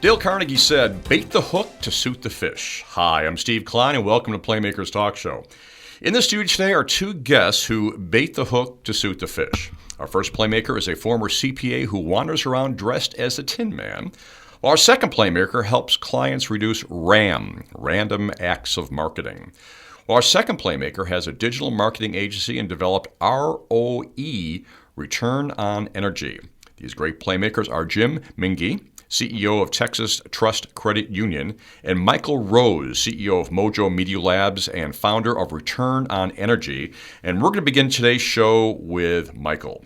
Dale Carnegie said, bait the hook to suit the fish. Hi, I'm Steve Klein, and welcome to Playmakers Talk Show. In the studio today are two guests who bait the hook to suit the fish. Our first playmaker is a former CPA who wanders around dressed as a Tin Man, while our second playmaker helps clients reduce RAM, random acts of marketing. While our second playmaker has a digital marketing agency and developed ROE, Return on Energy. These great playmakers are Jim Mingy, CEO of Texas Trust Credit Union, and Michael Rose, CEO of Mojo Media Labs and founder of Return on Energy. And we're going to begin today's show with Michael.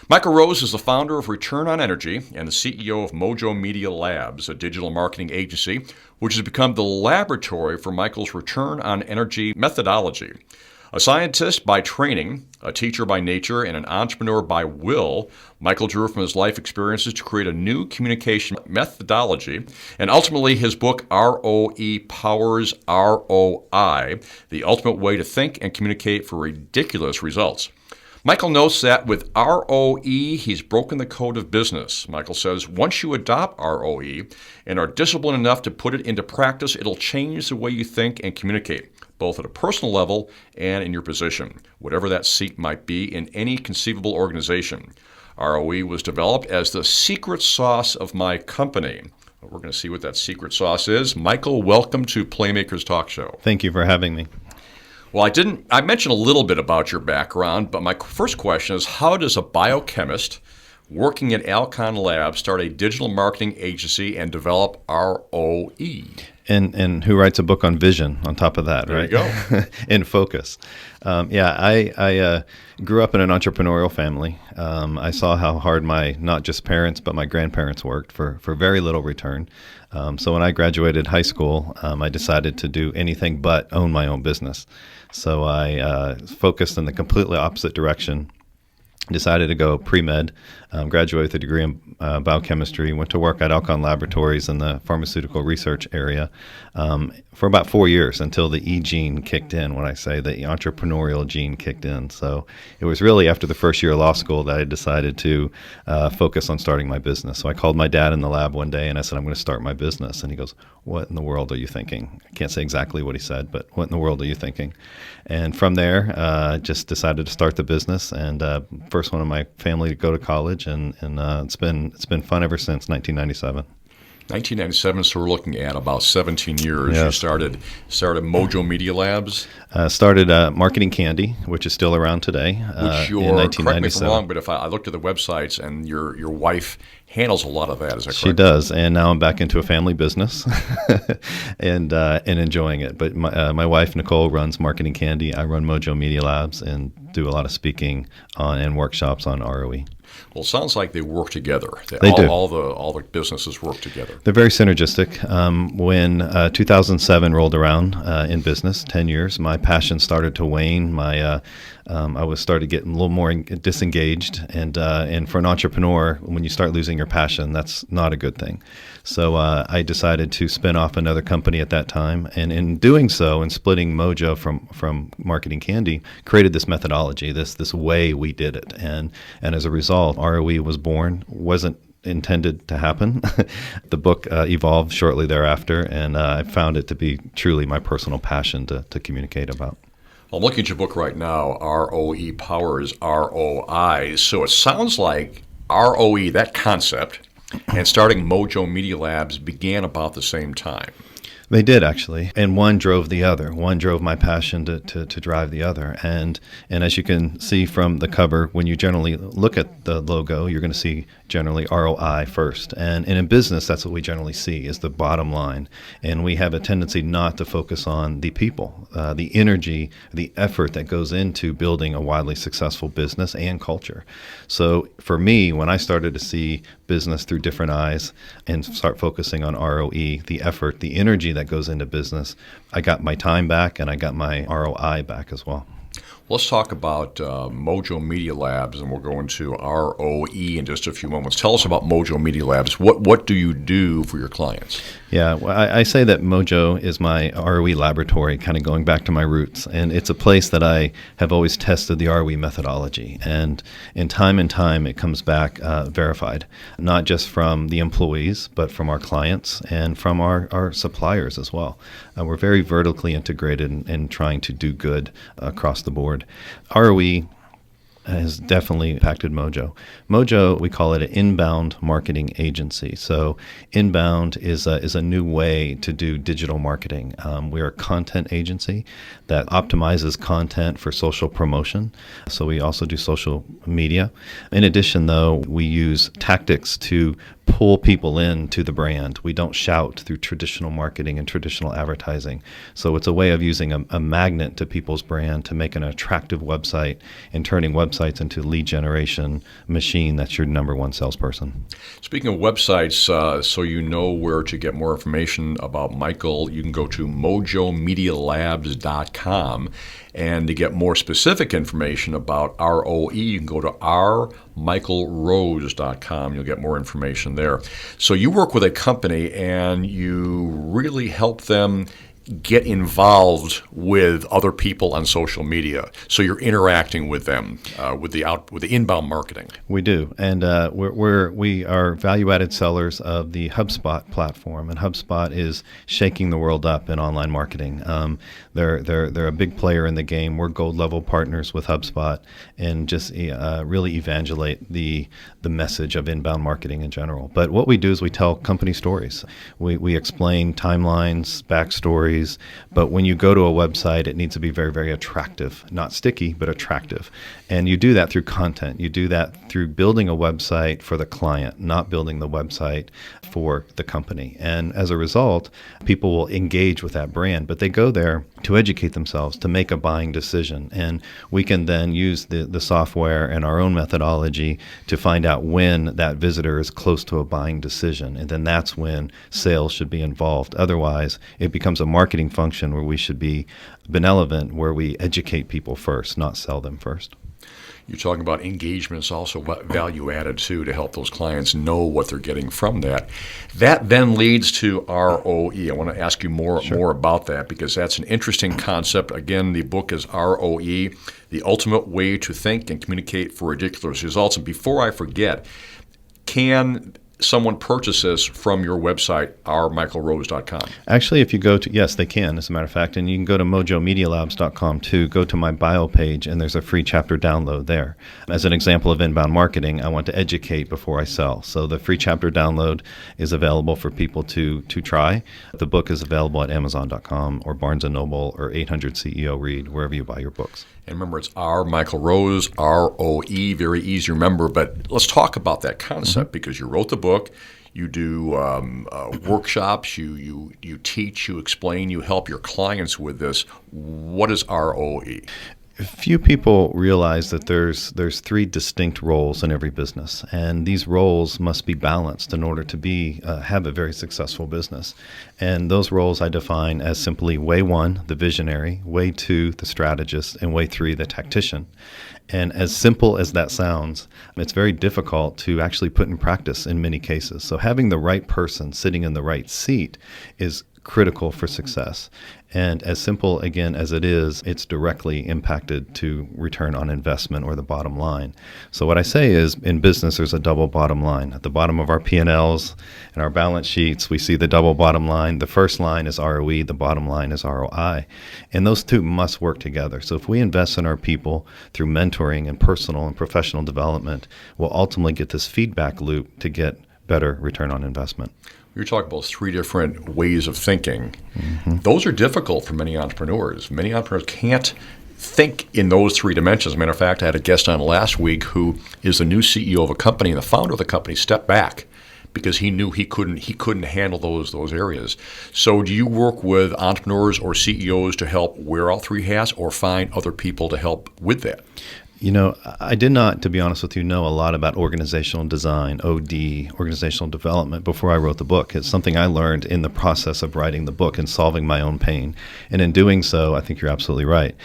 Michael Rose is the founder of Return on Energy and the CEO of Mojo Media Labs, a digital marketing agency, which has become the laboratory for Michael's Return on Energy methodology. A scientist by training, a teacher by nature, and an entrepreneur by will, Michael drew from his life experiences to create a new communication methodology, and ultimately his book, ROE Powers ROI, The Ultimate Way to Think and Communicate for Ridiculous Results. Michael notes that with ROE, he's broken the code of business. Michael says, once you adopt ROE and are disciplined enough to put it into practice, it'll change the way you think and communicate, both at a personal level and in your position, whatever that seat might be in any conceivable organization. ROE was developed as the secret sauce of my company. We're going to see what that secret sauce is. Michael, welcome to Playmakers Talk Show. Thank you for having me. Well, I mentioned a little bit about your background, but my first question is, how does a biochemist working at Alcon Labs start a digital marketing agency and develop ROE? And who writes a book on vision on top of that, there right? There you go. In focus. I grew up in an entrepreneurial family. I saw how hard my, not just parents, but my grandparents worked for very little return. So when I graduated high school, I decided to do anything but own my own business. So I focused in the completely opposite direction. Decided to go pre-med, graduated with a degree in biochemistry, went to work at Alcon Laboratories in the pharmaceutical research area for about 4 years until the E gene kicked in, when I say the entrepreneurial gene kicked in. So it was really after the first year of law school that I decided to focus on starting my business. So I called my dad in the lab one day and I said, I'm going to start my business. And he goes, what in the world are you thinking? I can't say exactly what he said, but what in the world are you thinking? And from there, just decided to start the business, and first one in my family to go to college, and it's been fun ever since 1997. 1997, so we're looking at about 17 years. Yes. You started Mojo Media Labs. Started Marketing Candy, which is still around today. Which in correct me if I'm 1997. wrong, but if I looked at the websites, and your wife handles a lot of that, is that correct? She does, and now I'm back into a family business and enjoying it. But my wife, Nicole, runs Marketing Candy. I run Mojo Media Labs and do a lot of speaking on and workshops on ROE. Well, it sounds like they work together. They do. All the businesses work together. They're very synergistic. When 2007 rolled around in business, 10 years, my passion started to wane. I started getting a little more disengaged, and for an entrepreneur, when you start losing your passion, that's not a good thing. So I decided to spin off another company at that time, and in doing so, and splitting Mojo from Marketing Candy, created this methodology, this way we did it, and as a result, ROE was born. Wasn't intended to happen. The book evolved shortly thereafter, and I found it to be truly my personal passion to communicate about. I'm looking at your book right now, ROE Powers ROI. So it sounds like ROE, that concept, and starting Mojo Media Labs began about the same time. They did, actually, and one drove the other. One drove my passion to drive the other, and as you can see from the cover, when you generally look at the logo, you're going to see generally ROI first, and in business, that's what we generally see is the bottom line, and we have a tendency not to focus on the people, the energy, the effort that goes into building a wildly successful business and culture. So for me, when I started to see business through different eyes and start focusing on ROE, the effort, the energy that goes into business, I got my time back and I got my ROI back as well. Let's talk about Mojo Media Labs, and we'll go into ROE in just a few moments. Tell us about Mojo Media Labs. What do you do for your clients? Yeah, well, I say that Mojo is my ROE laboratory, kind of going back to my roots. And it's a place that I have always tested the ROE methodology. And in time, it comes back verified, not just from the employees, but from our clients and from our suppliers as well. We're very vertically integrated in trying to do good across the board. ROE has definitely impacted Mojo. Mojo, we call it an inbound marketing agency. So inbound is a new way to do digital marketing. We're a content agency that optimizes content for social promotion. So we also do social media. In addition, though, we use tactics to pull people into the brand. We don't shout through traditional marketing and traditional advertising. So it's a way of using a magnet to people's brand to make an attractive website and turning websites into lead generation machine that's your number one salesperson. Speaking of websites, so you know where to get more information about Michael, you can go to mojomedialabs.com. And to get more specific information about ROE, you can go to rmichaelrose.com. You'll get more information there. So you work with a company and you really help them get involved with other people on social media. So you're interacting with them with the inbound marketing. We do, and we are value-added sellers of the HubSpot platform, and HubSpot is shaking the world up in online marketing. They're a big player in the game. We're gold-level partners with HubSpot, and just really evangelate the message of inbound marketing in general. But what we do is we tell company stories. We explain timelines, backstories. But when you go to a website, it needs to be very, very attractive, not sticky, but attractive. And you do that through content. You do that through building a website for the client, not building the website for the company. And as a result, people will engage with that brand, but they go there to educate themselves, to make a buying decision. And we can then use the software and our own methodology to find out when that visitor is close to a buying decision. And then that's when sales should be involved. Otherwise, it becomes a marketing function where we should be benevolent, where we educate people first, not sell them first. You're talking about engagement is also value added too, to help those clients know what they're getting from that. That then leads to ROE. I want to ask you more about that, because that's an interesting concept. Again, the book is ROE, The Ultimate Way to Think and Communicate for Ridiculous Results. And before I forget, can someone purchase this from your website, rmichaelrose.com? Actually, if you go to, yes, they can, as a matter of fact, and you can go to mojomedialabs.com too, go to my bio page, and there's a free chapter download there. As an example of inbound marketing, I want to educate before I sell. So the free chapter download is available for people to try. The book is available at amazon.com or Barnes & Noble or 800 CEO Read, wherever you buy your books. And remember, it's R. Michael Rose, ROE, very easy to remember. But let's talk about that concept, because you wrote the book, you do workshops, you teach, you explain, you help your clients with this. What is ROE? Few people realize that there's three distinct roles in every business, and these roles must be balanced in order to have a very successful business. And those roles I define as simply way one, the visionary, way two, the strategist, and way three, the tactician. And as simple as that sounds, it's very difficult to actually put in practice in many cases. So having the right person sitting in the right seat is critical for success. And as simple, again, as it is, it's directly impacted to return on investment or the bottom line. So what I say is, in business, there's a double bottom line. At the bottom of our P&Ls and our balance sheets, we see the double bottom line. The first line is ROE, the bottom line is ROI. And those two must work together. So if we invest in our people through mentoring and personal and professional development, we'll ultimately get this feedback loop to get better return on investment. You're talking about three different ways of thinking. Mm-hmm. Those are difficult for many entrepreneurs. Many entrepreneurs can't think in those three dimensions. As a matter of fact, I had a guest on last week who is the new CEO of a company, and the founder of the company stepped back because he knew he couldn't handle those areas. So do you work with entrepreneurs or CEOs to help wear all three hats, or find other people to help with that? I did not, to be honest with you, know a lot about organizational design, OD, organizational development, before I wrote the book. It's something I learned in the process of writing the book and solving my own pain. And in doing so, I think you're absolutely right.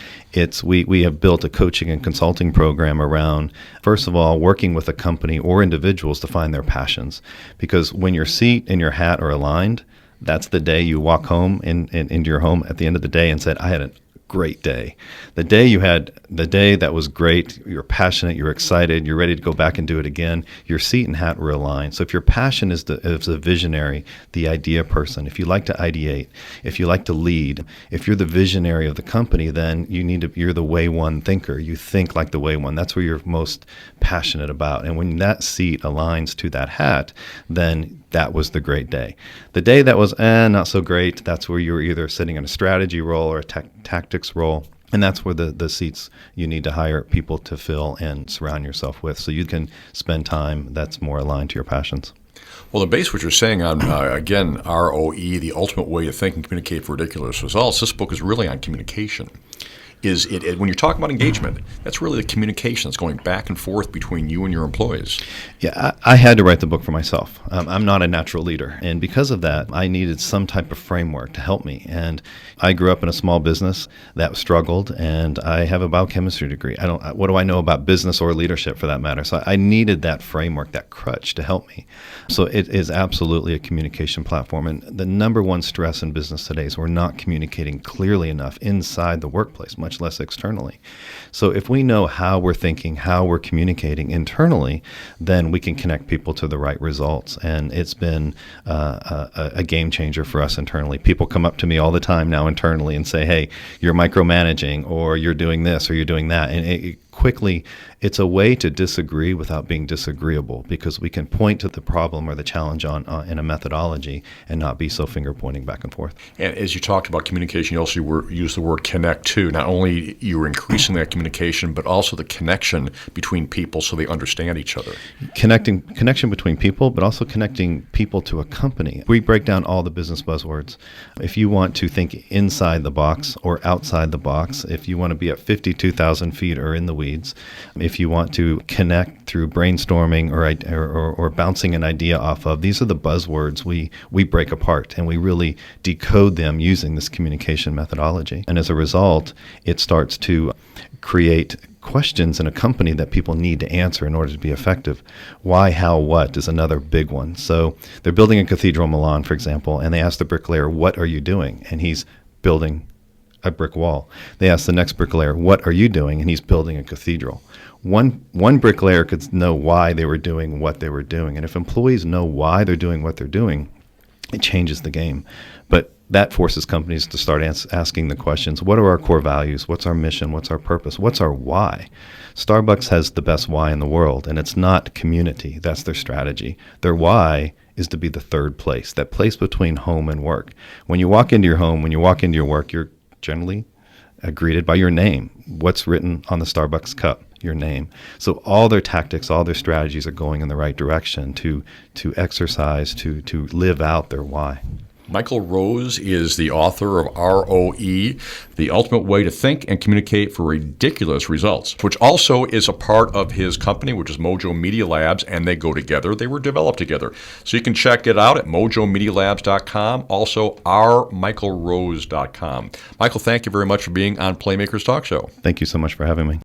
We have built a coaching and consulting program around, first of all, working with a company or individuals to find their passions. Because when your seat and your hat are aligned, that's the day you walk home into your home at the end of the day and said, I had a great day. The day that was great, you're passionate, you're excited, you're ready to go back and do it again, your seat and hat were aligned. So if your passion is the visionary, the idea person, if you like to ideate, if you like to lead, if you're the visionary of the company, then you're the way one thinker. You think like the way one. That's where you're most passionate about. And when that seat aligns to that hat, then that was the great day. The day that was not so great, that's where you were either sitting in a strategy role or a tactics role. And that's where the seats you need to hire people to fill and surround yourself with so you can spend time that's more aligned to your passions. Well, to base what you're saying on, again, ROE, the ultimate way to think and communicate for ridiculous results, this book is really on communication. When you're talking about engagement, that's really the communication that's going back and forth between you and your employees. Yeah, I had to write the book for myself. I'm not a natural leader. And because of that, I needed some type of framework to help me. And I grew up in a small business that struggled, and I have a biochemistry degree. What do I know about business or leadership for that matter? So I needed that framework, that crutch to help me. So it is absolutely a communication platform. And the number one stress in business today is we're not communicating clearly enough inside the workplace, much less externally. So if we know how we're thinking, how we're communicating internally, then we can connect people to the right results. And it's been a game changer for us internally. People come up to me all the time now internally and say, hey, you're micromanaging, or you're doing this, or you're doing that. And quickly, it's a way to disagree without being disagreeable, because we can point to the problem or the challenge in a methodology and not be so finger pointing back and forth. And as you talked about communication, you also used the word connect too. Not only you were increasing that communication, but also the connection between people so they understand each other. Connection between people, but also connecting people to a company. We break down all the business buzzwords. If you want to think inside the box or outside the box, if you want to be at 52,000 feet or in the weeds, if you want to connect through brainstorming or bouncing an idea off of, these are the buzzwords we break apart, and we really decode them using this communication methodology. And as a result, it starts to create questions in a company that people need to answer in order to be effective. Why, how, what is another big one. So they're building a cathedral in Milan, for example, and they ask the bricklayer, what are you doing? And he's building a brick wall. They ask the next bricklayer, what are you doing? And he's building a cathedral. One bricklayer could know why they were doing what they were doing. And if employees know why they're doing what they're doing, it changes the game. But that forces companies to start asking the questions, what are our core values? What's our mission? What's our purpose? What's our why? Starbucks has the best why in the world, and it's not community. That's their strategy. Their why is to be the third place, that place between home and work. When you walk into your home, when you walk into your work, you're generally greeted by your name. What's written on the Starbucks cup? Your name. So all their tactics, all their strategies are going in the right direction to exercise, to live out their why. Michael Rose is the author of ROE, The Ultimate Way to Think and Communicate for Ridiculous Results, which also is a part of his company, which is Mojo Media Labs, and they go together. They were developed together. So you can check it out at mojomedialabs.com, also rmichaelrose.com. Michael, thank you very much for being on Playmakers Talk Show. Thank you so much for having me.